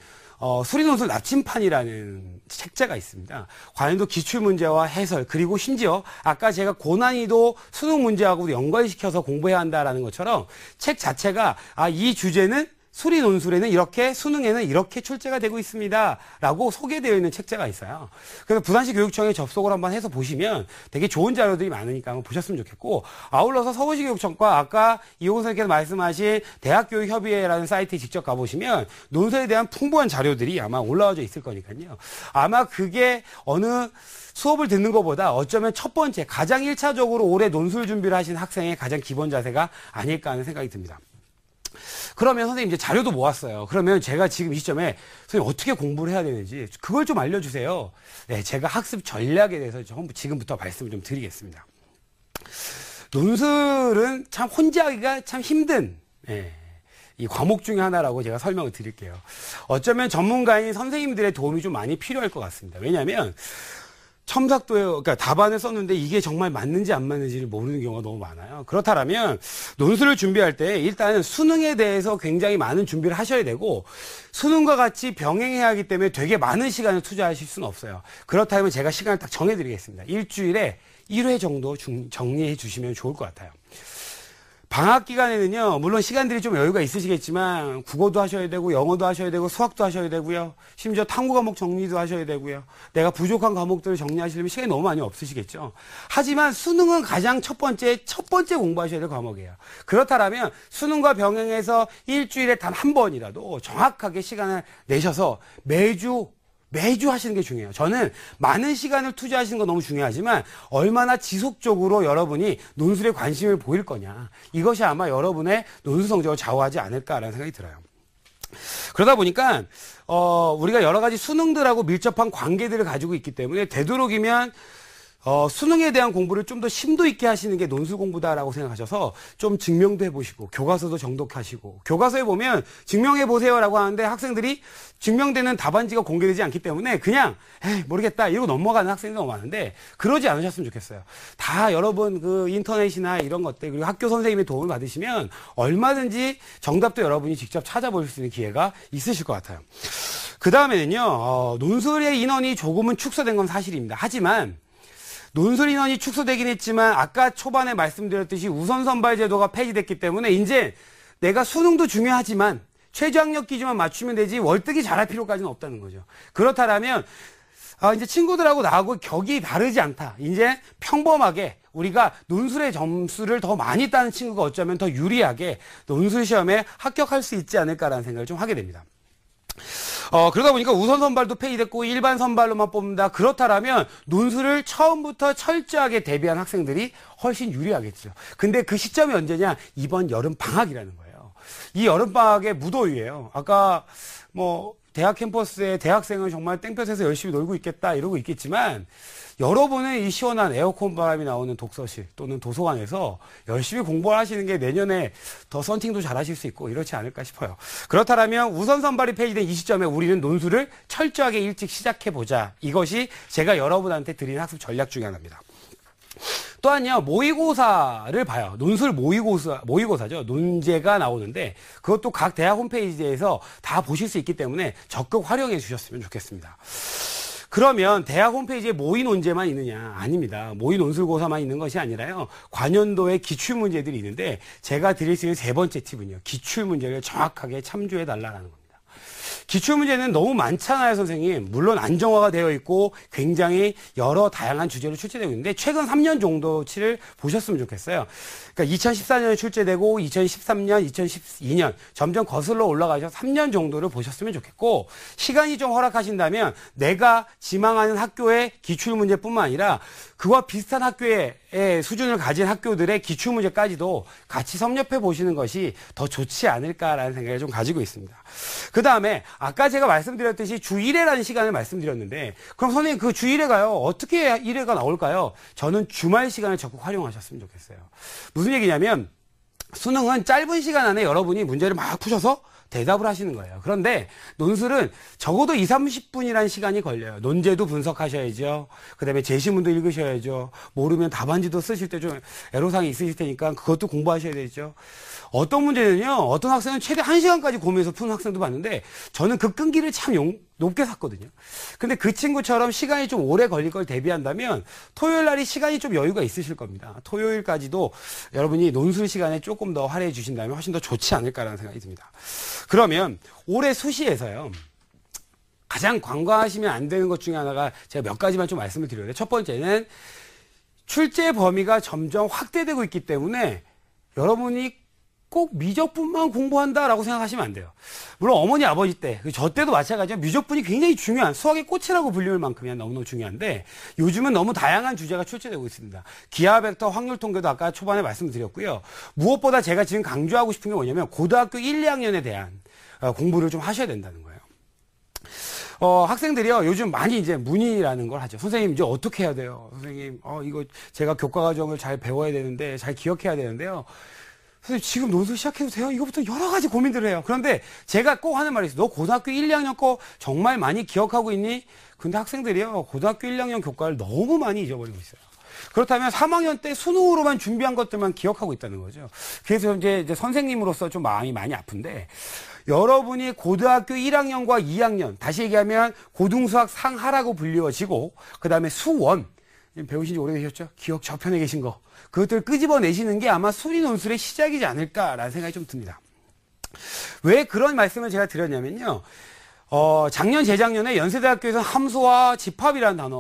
수리논술 나침판이라는 책자가 있습니다. 관련도 기출문제와 해설, 그리고 심지어 아까 제가 고난이도 수능 문제하고도 연관시켜서 공부해야 한다라는 것처럼 책 자체가 이 주제는 수리 논술에는 이렇게, 수능에는 이렇게 출제가 되고 있습니다 라고 소개되어 있는 책자가 있어요. 그래서 부산시 교육청에 접속을 한번 해서 보시면 되게 좋은 자료들이 많으니까 한번 보셨으면 좋겠고, 아울러서 서울시 교육청과 아까 이호근 선생님께서 말씀하신 대학교육협의회라는 사이트에 직접 가보시면 논술에 대한 풍부한 자료들이 아마 올라와져 있을 거니까요. 아마 그게 어느 수업을 듣는 것보다 어쩌면 첫 번째, 가장 1차적으로 올해 논술 준비를 하신 학생의 가장 기본 자세가 아닐까 하는 생각이 듭니다. 그러면 선생님 이제 자료도 모았어요. 그러면 제가 지금 이 시점에 선생님 어떻게 공부를 해야 되는지 그걸 좀 알려주세요. 네, 제가 학습 전략에 대해서 지금부터 말씀을 좀 드리겠습니다. 논술은 참 혼자 하기가 참 힘든 이 과목 중에 하나라고 제가 설명을 드릴게요. 어쩌면 전문가인 선생님들의 도움이 좀 많이 필요할 것 같습니다. 왜냐하면 첨삭도에, 그러니까 답안을 썼는데 이게 정말 맞는지 안 맞는지를 모르는 경우가 너무 많아요. 그렇다면 논술을 준비할 때 일단 수능에 대해서 굉장히 많은 준비를 하셔야 되고, 수능과 같이 병행해야 하기 때문에 되게 많은 시간을 투자하실 수는 없어요. 그렇다면 제가 시간을 딱 정해드리겠습니다. 일주일에 1회 정도 정리해 주시면 좋을 것 같아요. 방학 기간에는요, 물론 시간들이 좀 여유가 있으시겠지만 국어도 하셔야 되고 영어도 하셔야 되고 수학도 하셔야 되고요. 심지어 탐구 과목 정리도 하셔야 되고요. 내가 부족한 과목들을 정리하시려면 시간이 너무 많이 없으시겠죠. 하지만 수능은 가장 첫 번째 공부하셔야 될 과목이에요. 그렇다면 수능과 병행해서 일주일에 단 한 번이라도 정확하게 시간을 내셔서 매주 하시는 게 중요해요. 저는 많은 시간을 투자하시는 거 너무 중요하지만 얼마나 지속적으로 여러분이 논술에 관심을 보일 거냐, 이것이 아마 여러분의 논술 성적을 좌우하지 않을까라는 생각이 들어요. 그러다 보니까 우리가 여러 가지 수능들하고 밀접한 관계들을 가지고 있기 때문에 되도록이면 수능에 대한 공부를 좀 더 심도 있게 하시는 게 논술 공부다라고 생각하셔서 좀 증명도 해보시고 교과서도 정독하시고, 교과서에 보면 증명해보세요라고 하는데 학생들이 증명되는 답안지가 공개되지 않기 때문에 그냥 모르겠다 이러고 넘어가는 학생들이 너무 많은데, 그러지 않으셨으면 좋겠어요. 다 여러분 그 인터넷이나 이런 것들, 그리고 학교 선생님의 도움을 받으시면 얼마든지 정답도 여러분이 직접 찾아볼 수 있는 기회가 있으실 것 같아요. 그 다음에는요, 논술의 인원이 조금은 축소된 건 사실입니다. 하지만 논술 인원이 축소되긴 했지만 아까 초반에 말씀드렸듯이 우선 선발 제도가 폐지됐기 때문에 이제 내가 수능도 중요하지만 최저학력 기준만 맞추면 되지 월등히 잘할 필요까지는 없다는 거죠. 그렇다면 이제 친구들하고 나하고 격이 다르지 않다. 이제 평범하게 우리가 논술의 점수를 더 많이 따는 친구가 어쩌면 더 유리하게 논술 시험에 합격할 수 있지 않을까라는 생각을 좀 하게 됩니다. 그러다 보니까 우선 선발도 폐지됐고 일반 선발로만 뽑는다. 그렇다면 논술을 처음부터 철저하게 대비한 학생들이 훨씬 유리하겠죠. 근데 그 시점이 언제냐? 이번 여름 방학이라는 거예요. 이 여름 방학의 무더위예요. 아까 대학 캠퍼스에 대학생은 정말 땡볕에서 열심히 놀고 있겠다 이러고 있겠지만, 여러분은 이 시원한 에어컨 바람이 나오는 독서실 또는 도서관에서 열심히 공부를 하시는 게 내년에 더 썬팅도 잘 하실 수 있고 이렇지 않을까 싶어요. 그렇다면 우선 선발이 폐지된 이 시점에 우리는 논술을 철저하게 일찍 시작해보자. 이것이 제가 여러분한테 드린 학습 전략 중에 하나입니다. 또한요, 모의고사를 봐요. 논술 모의고사죠. 논제가 나오는데 그것도 각 대학 홈페이지에서 다 보실 수 있기 때문에 적극 활용해 주셨으면 좋겠습니다. 그러면 대학 홈페이지에 모의 논제만 있느냐? 아닙니다. 모의 논술고사만 있는 것이 아니라요, 관연도의 기출문제들이 있는데 제가 드릴 수 있는 세 번째 팁은요, 기출문제를 정확하게 참조해 달라는 겁니다. 기출문제는 너무 많잖아요, 선생님. 물론 안정화가 되어 있고 굉장히 여러 다양한 주제로 출제되고 있는데 최근 3년 정도치를 보셨으면 좋겠어요. 그러니까 2014년에 출제되고 2013년, 2012년 점점 거슬러 올라가셔서 3년 정도를 보셨으면 좋겠고 시간이 좀 허락하신다면 내가 지망하는 학교의 기출문제뿐만 아니라 그와 비슷한 학교의 수준을 가진 학교들의 기출문제까지도 같이 섭렵해 보시는 것이 더 좋지 않을까라는 생각을 좀 가지고 있습니다. 그 다음에 아까 제가 말씀드렸듯이 주 1회라는 시간을 말씀드렸는데 그럼 선생님 그 주 1회가요 어떻게 1회가 나올까요? 저는 주말 시간을 적극 활용하셨으면 좋겠어요. 무슨 얘기냐면 수능은 짧은 시간 안에 여러분이 문제를 막 푸셔서 대답을 하시는 거예요. 그런데 논술은 적어도 2, 30분이라는 시간이 걸려요. 논제도 분석하셔야죠. 그 다음에 제시문도 읽으셔야죠. 모르면 답안지도 쓰실 때 좀 애로사항이 있으실 테니까 그것도 공부하셔야 되죠. 어떤 문제는요. 어떤 학생은 최대 1시간까지 고민해서 푸는 학생도 봤는데 저는 그 끈기를 참 높게 샀거든요. 근데 그 친구처럼 시간이 좀 오래 걸릴 걸 대비한다면 토요일 날이 시간이 좀 여유가 있으실 겁니다. 토요일까지도 여러분이 논술 시간에 조금 더 할애해 주신다면 훨씬 더 좋지 않을까라는 생각이 듭니다. 그러면 올해 수시에서요. 가장 관과하시면 안 되는 것 중에 하나가 제가 몇 가지만 좀 말씀을 드려요. 첫 번째는 출제 범위가 점점 확대되고 있기 때문에 여러분이 꼭 미적분만 공부한다라고 생각하시면 안 돼요. 물론 어머니 아버지 때, 저 때도 마찬가지로 미적분이 굉장히 중요한 수학의 꽃이라고 불릴 만큼이야 너무너무 중요한데 요즘은 너무 다양한 주제가 출제되고 있습니다. 기하 벡터, 확률 통계도 아까 초반에 말씀드렸고요. 무엇보다 제가 지금 강조하고 싶은 게 뭐냐면 고등학교 1, 2학년에 대한 공부를 좀 하셔야 된다는 거예요. 학생들이요, 요즘 많이 이제 문의라는 걸 하죠. 선생님, 이제 어떻게 해야 돼요? 선생님, 이거 제가 교과 과정을 잘 배워야 되는데, 잘 기억해야 되는데요. 선생님, 지금 논술 시작해도 돼요? 이거부터 여러 가지 고민들을 해요. 그런데 제가 꼭 하는 말이 있어요. 너 고등학교 1, 2학년 거 정말 많이 기억하고 있니? 근데 학생들이요, 고등학교 1, 2학년 교과를 너무 많이 잊어버리고 있어요. 그렇다면 3학년 때 수능으로만 준비한 것들만 기억하고 있다는 거죠. 그래서 이제 선생님으로서 좀 마음이 많이 아픈데, 여러분이 고등학교 1학년과 2학년, 다시 얘기하면 고등수학 상하라고 불리워지고, 그 다음에 수원, 배우신 지 오래되셨죠? 기억 저편에 계신 거. 그것들을 끄집어내시는 게 아마 수리 논술의 시작이지 않을까라는 생각이 좀 듭니다. 왜 그런 말씀을 제가 드렸냐면요. 작년, 재작년에 연세대학교에서 함수와 집합이라는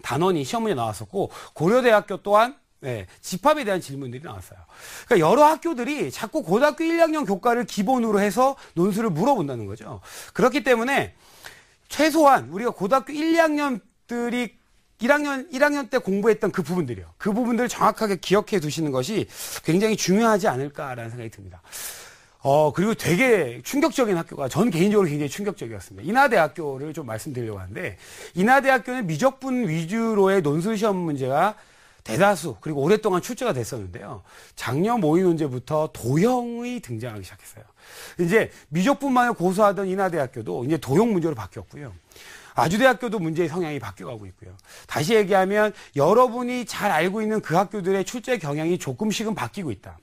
단원이 시험 문제 나왔었고, 고려대학교 또한 집합에 대한 질문들이 나왔어요. 그러니까 여러 학교들이 자꾸 고등학교 1, 2학년 교과를 기본으로 해서 논술을 물어본다는 거죠. 그렇기 때문에 최소한 우리가 고등학교 1, 2학년들이 1학년 때 공부했던 그 부분들이요. 그 부분들을 정확하게 기억해 두시는 것이 굉장히 중요하지 않을까라는 생각이 듭니다. 그리고 되게 충격적인 학교가 전 개인적으로 굉장히 충격적이었습니다. 인하대학교를 좀 말씀드리려고 하는데 인하대학교는 미적분 위주로의 논술 시험 문제가 대다수 그리고 오랫동안 출제가 됐었는데요. 작년 모의 논제부터 도형이 등장하기 시작했어요. 이제 미적분만을 고수하던 인하대학교도 이제 도형 문제로 바뀌었고요. 아주대학교도 문제의 성향이 바뀌어가고 있고요. 다시 얘기하면 여러분이 잘 알고 있는 그 학교들의 출제 경향이 조금씩은 바뀌고 있다.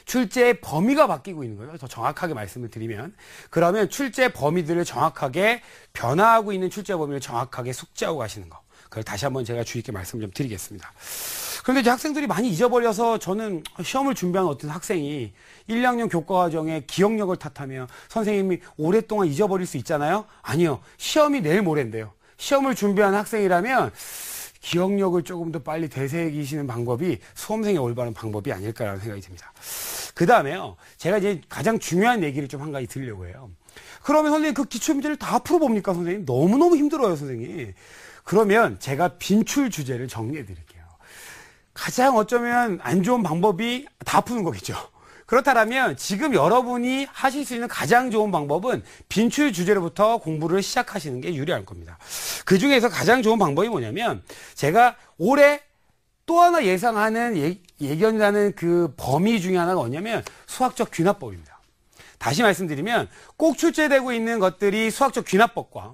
출제 범위가 바뀌고 있는 거예요. 더 정확하게 말씀을 드리면. 그러면 출제 범위들을 정확하게 변화하고 있는 출제 범위를 정확하게 숙지하고 가시는 거. 그걸 다시 한번 제가 주의 있게 말씀 좀 드리겠습니다. 그런데 이제 학생들이 많이 잊어버려서 저는 시험을 준비하는 어떤 학생이 1, 2학년 교과과정의 기억력을 탓하며 선생님이 오랫동안 잊어버릴 수 있잖아요. 아니요. 시험이 내일 모레인데요. 시험을 준비하는 학생이라면 기억력을 조금 더 빨리 되새기시는 방법이 수험생의 올바른 방법이 아닐까라는 생각이 듭니다. 그 다음에요. 제가 이제 가장 중요한 얘기를 좀 한 가지 드리려고 해요. 그러면 선생님 그 기출문제를 다 풀어봅니까 선생님? 너무너무 힘들어요 선생님. 그러면 제가 빈출 주제를 정리해 드릴게요. 가장 어쩌면 안 좋은 방법이 다 푸는 거겠죠. 그렇다면 지금 여러분이 하실 수 있는 가장 좋은 방법은 빈출 주제로부터 공부를 시작하시는 게 유리할 겁니다. 그 중에서 가장 좋은 방법이 뭐냐면 제가 올해 또 하나 예상하는 예견이라는 그 범위 중에 하나가 뭐냐면 수학적 귀납법입니다. 다시 말씀드리면 꼭 출제되고 있는 것들이 수학적 귀납법과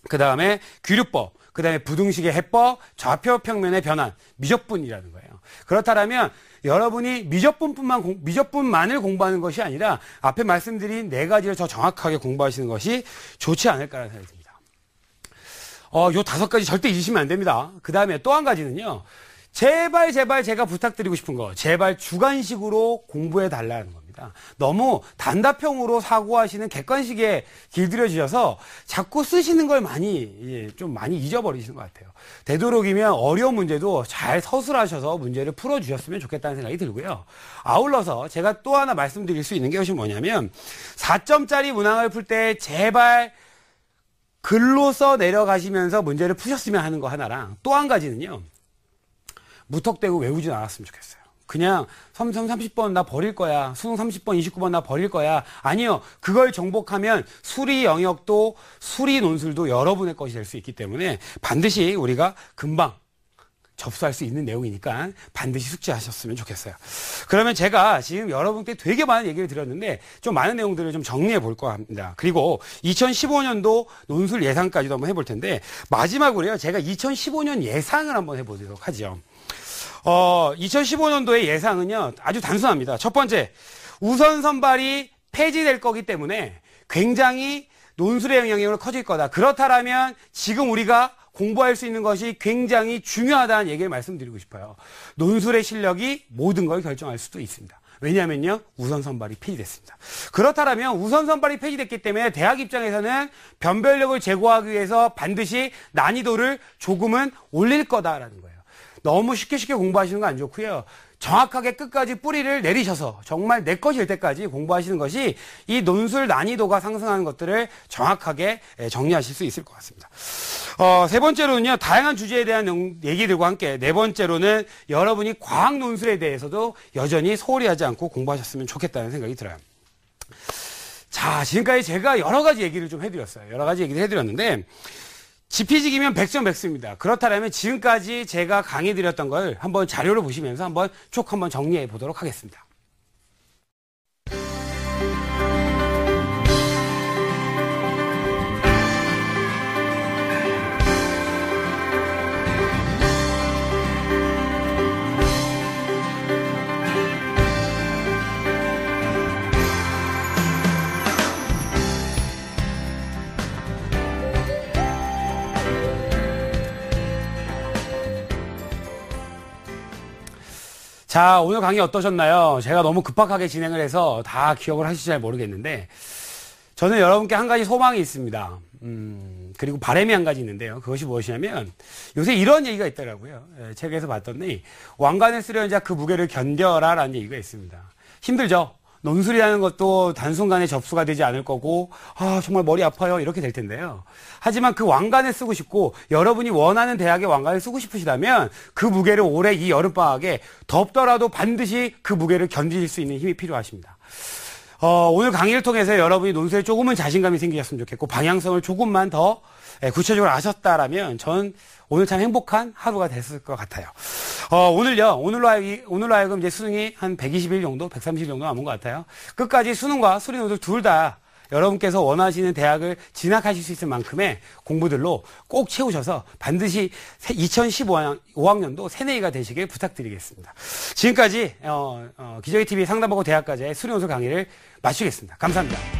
그 다음에 귀류법, 그 다음에 부등식의 해법, 좌표 평면의 변환, 미적분이라는 거예요. 그렇다면 여러분이 미적분만을 공부하는 것이 아니라 앞에 말씀드린 네 가지를 더 정확하게 공부하시는 것이 좋지 않을까라는 생각이 듭니다. 요 5가지 절대 잊으시면 안 됩니다. 그 다음에 또 한 가지는요. 제발 제가 부탁드리고 싶은 거, 제발 주관식으로 공부해 달라는 겁니다. 겁니다. 너무 단답형으로 사고하시는 객관식에 길들여지셔서 자꾸 쓰시는 걸 좀 많이 잊어버리시는 것 같아요. 되도록이면 어려운 문제도 잘 서술하셔서 문제를 풀어주셨으면 좋겠다는 생각이 들고요. 아울러서 제가 또 하나 말씀드릴 수 있는 것이 뭐냐면 4점짜리 문항을 풀 때 제발 글로 써 내려가시면서 문제를 푸셨으면 하는 거 하나랑 또 한 가지는요. 무턱대고 외우진 않았으면 좋겠어요. 그냥 섬섬 30번 나 버릴 거야. 수능 30번 29번 나 버릴 거야. 아니요. 그걸 정복하면 수리 영역도 수리 논술도 여러분의 것이 될 수 있기 때문에 반드시 우리가 금방 접수할 수 있는 내용이니까 반드시 숙지하셨으면 좋겠어요. 그러면 제가 지금 여러분께 되게 많은 얘기를 드렸는데 좀 많은 내용들을 좀 정리해 볼까 합니다. 그리고 2015년도 논술 예상까지도 한번 해볼 텐데 마지막으로요. 제가 2015년 예상을 한번 해보도록 하죠. 2015년도의 예상은요. 아주 단순합니다. 첫 번째, 우선 선발이 폐지될 거기 때문에 굉장히 논술의 영향력이 커질 거다. 그렇다면 지금 우리가 공부할 수 있는 것이 굉장히 중요하다는 얘기를 말씀드리고 싶어요. 논술의 실력이 모든 걸 결정할 수도 있습니다. 왜냐하면요. 우선 선발이 폐지됐습니다. 그렇다면 우선 선발이 폐지됐기 때문에 대학 입장에서는 변별력을 제고하기 위해서 반드시 난이도를 조금은 올릴 거다라는 거예요. 너무 쉽게 공부하시는 거 안 좋고요. 정확하게 끝까지 뿌리를 내리셔서 정말 내 것이 될 때까지 공부하시는 것이 이 논술 난이도가 상승하는 것들을 정확하게 정리하실 수 있을 것 같습니다. 세 번째로는요. 다양한 주제에 대한 얘기들과 함께 네 번째로는 여러분이 과학 논술에 대해서도 여전히 소홀히 하지 않고 공부하셨으면 좋겠다는 생각이 들어요. 자, 지금까지 제가 여러 가지 얘기를 좀 해드렸어요. 여러 가지 얘기를 해드렸는데 지피지기면 100점 100수입니다. 그렇다면 지금까지 제가 강의 드렸던 걸 한번 자료를 보시면서 한번 쭉 한번 정리해 보도록 하겠습니다. 자, 오늘 강의 어떠셨나요? 제가 너무 급박하게 진행을 해서 다 기억을 하실지 잘 모르겠는데 저는 여러분께 한 가지 소망이 있습니다. 그리고 바람이 한 가지 있는데요. 그것이 무엇이냐면 요새 이런 얘기가 있더라고요. 책에서 봤더니 왕관을 쓰려는 자 그 무게를 견뎌라 라는 얘기가 있습니다. 힘들죠? 논술이라는 것도 단순간에 접수가 되지 않을 거고 정말 머리 아파요 이렇게 될 텐데요. 하지만 그 왕관을 쓰고 싶고 여러분이 원하는 대학의 왕관을 쓰고 싶으시다면 그 무게를 올해 이 여름방학에 덥더라도 반드시 그 무게를 견디실 수 있는 힘이 필요하십니다. 오늘 강의를 통해서 여러분이 논술에 조금은 자신감이 생기셨으면 좋겠고 방향성을 조금만 더 구체적으로 아셨다라면 전 오늘 참 행복한 하루가 됐을 것 같아요. 오늘로 하여금 이제 수능이 한 120일 정도, 130일 정도 남은 것 같아요. 끝까지 수능과 수리 논술 둘 다 여러분께서 원하시는 대학을 진학하실 수 있을 만큼의 공부들로 꼭 채우셔서 반드시 2015학년도 새내기가 되시길 부탁드리겠습니다. 지금까지 기저귀TV 상담하고 대학까지의 수리 논술 강의를 마치겠습니다. 감사합니다.